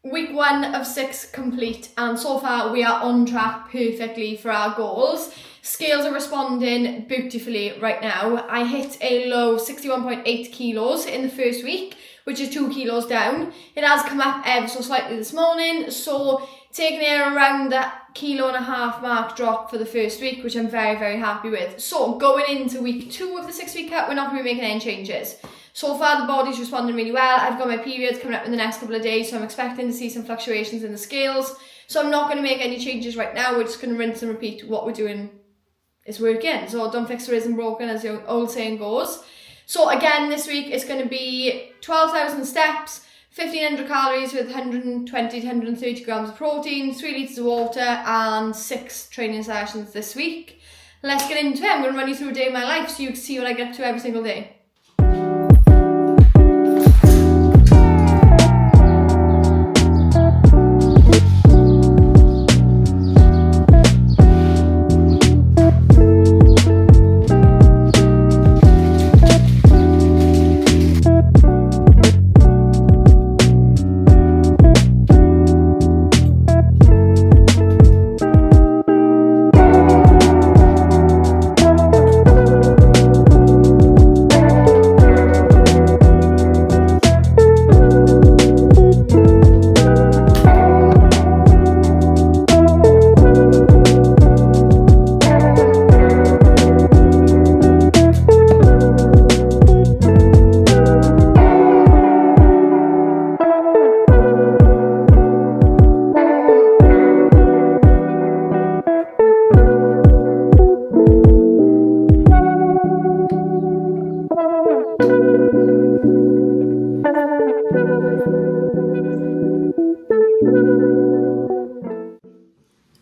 Week 1 of 6 complete, and so far we are on track perfectly for our goals. Scales are responding beautifully right now. I hit a low 61.8 kilos in the first week, which is 2 kilos down. It has come up ever so slightly this morning, so taking it around that 1.5 kilo mark drop for the first week, which I'm very, very happy with. So going into week 2 of the 6-week cut, we're not going to be making any changes. So far, the body's responding really well. I've got my periods coming up in the next couple of days, so I'm expecting to see some fluctuations in the scales. So I'm not going to make any changes right now. We're just going to rinse and repeat what we're doing is working. So don't fix what isn't broken, as the old saying goes. So again, this week it's going to be 12,000 steps, 1,500 calories with 120 to 130 grams of protein, 3 litres of water, and 6 training sessions this week. Let's get into it. I'm going to run you through a day of my life so you can see what I get up to every single day.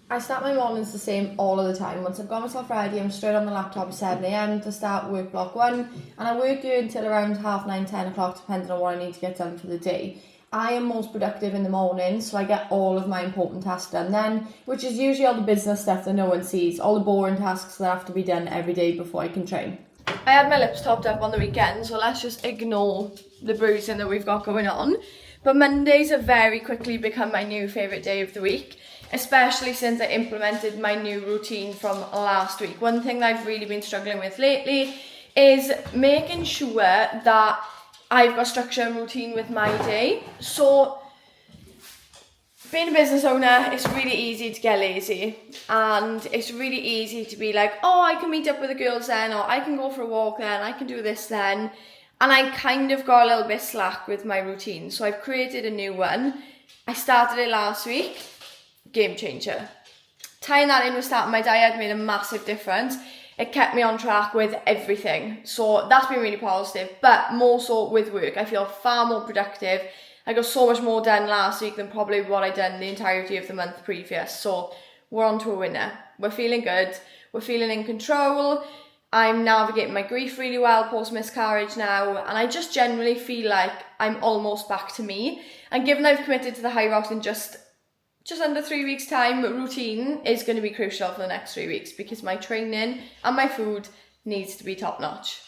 I start my mornings the same all of the time. Once I've got myself ready, I'm straight on the laptop at 7 a.m. to start work block 1, and I work here until around 9:30, 10 o'clock, depending on what I need to get done for the day. I am most productive in the morning, so I get all of my important tasks done then, which is usually all the business stuff that no one sees, all the boring tasks that have to be done every day before I can train. I had my lips topped up on the weekend, so let's just ignore the bruising that we've got going on. But Mondays have very quickly become my new favourite day of the week, especially since I implemented my new routine from last week. One thing that I've really been struggling with lately is making sure that I've got structure and routine with my day. So being a business owner, it's really easy to get lazy, and it's really easy to be like, oh, I can meet up with the girls then, or I can go for a walk then, I can do this then. And I kind of got a little bit slack with my routine. So I've created a new one. I started it last week. Game changer. Tying that in with starting my diet made a massive difference. It kept me on track with everything. So that's been really positive, but more so with work. I feel far more productive. I got so much more done last week than probably what I done the entirety of the month previous. So we're on to a winner. We're feeling good. We're feeling in control. I'm navigating my grief really well post miscarriage now, and I just generally feel like I'm almost back to me. And given I've committed to the Hyrax in just under 3 weeks' time, routine is going to be crucial for the next 3 weeks, because my training and my food needs to be top notch.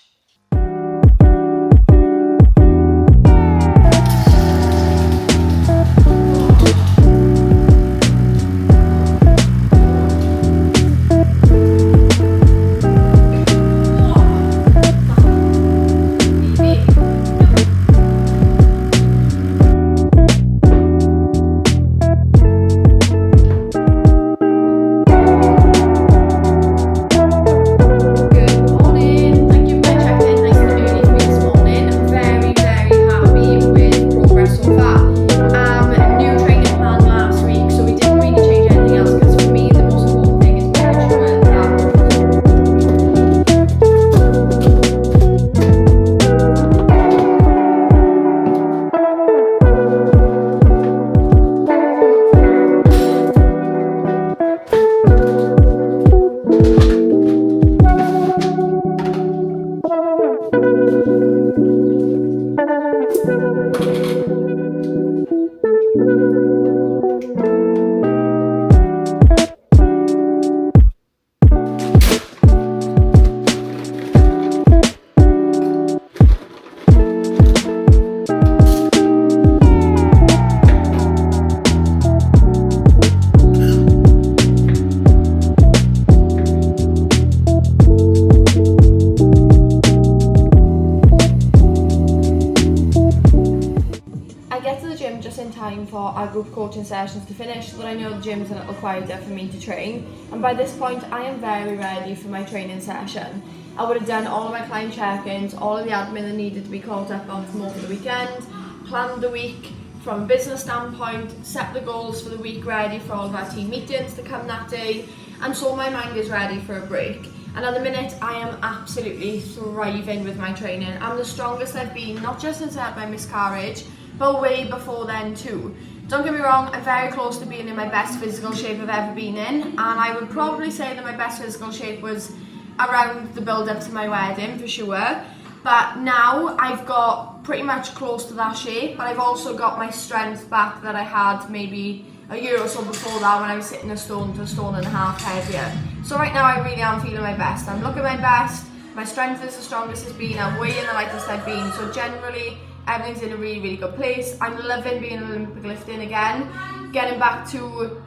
gym just in time for our group coaching sessions to finish so that I know the gym's a little quieter for me to train. And by this point, I am very ready for my training session. I would have done all of my client check-ins, all of the admin that needed to be caught up on from over the weekend, planned the week from a business standpoint, set the goals for the week ready for all of our team meetings to come that day, and so my mind is ready for a break. And at the minute, I am absolutely thriving with my training. I'm the strongest I've been, not just since I had my miscarriage, but way before then too. Don't get me wrong, I'm very close to being in my best physical shape I've ever been in, and I would probably say that my best physical shape was around the build up to my wedding for sure. But now I've got pretty much close to that shape, but I've also got my strength back that I had maybe a year or so before that when I was sitting a stone to a stone and a half heavier. So right now I really am feeling my best. I'm looking my best, my strength is the strongest it's been, I'm weighing the lightest I've been. So generally everything's in a really, really good place. I'm loving being Olympic lifting again, getting back to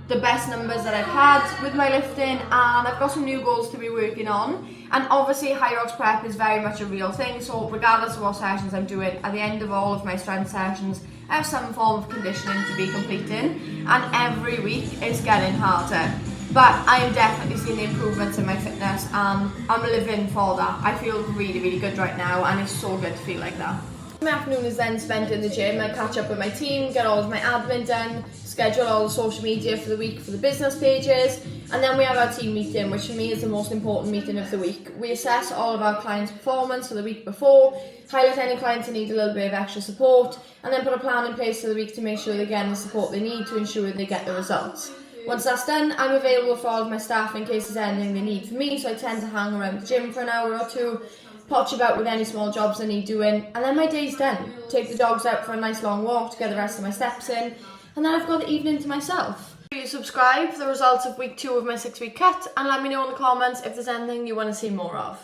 the best numbers that I've had with my lifting, and I've got some new goals to be working on. And obviously Hyrax prep is very much a real thing, so regardless of what sessions I'm doing, at the end of all of my strength sessions I have some form of conditioning to be completing, and every week is getting harder. But I am definitely seeing the improvements in my fitness, and I'm living for that. I feel really, really good right now, and it's so good to feel like that. My afternoon is then spent in the gym. I catch up with my team, get all of my admin done, schedule all the social media for the week for the business pages, and then we have our team meeting, which for me is the most important meeting of the week. We assess all of our clients' performance for the week before, highlight any clients that need a little bit of extra support, and then put a plan in place for the week to make sure they're getting the support they need to ensure they get the results. Once that's done, I'm available for all of my staff in case there's anything they need from me, so I tend to hang around the gym for an hour or two, potch about with any small jobs I need doing, and then my day's done. Take the dogs out for a nice long walk to get the rest of my steps in, and then I've got the evening to myself. Please subscribe for the results of week 2 of my 6-week cut, and let me know in the comments if there's anything you want to see more of.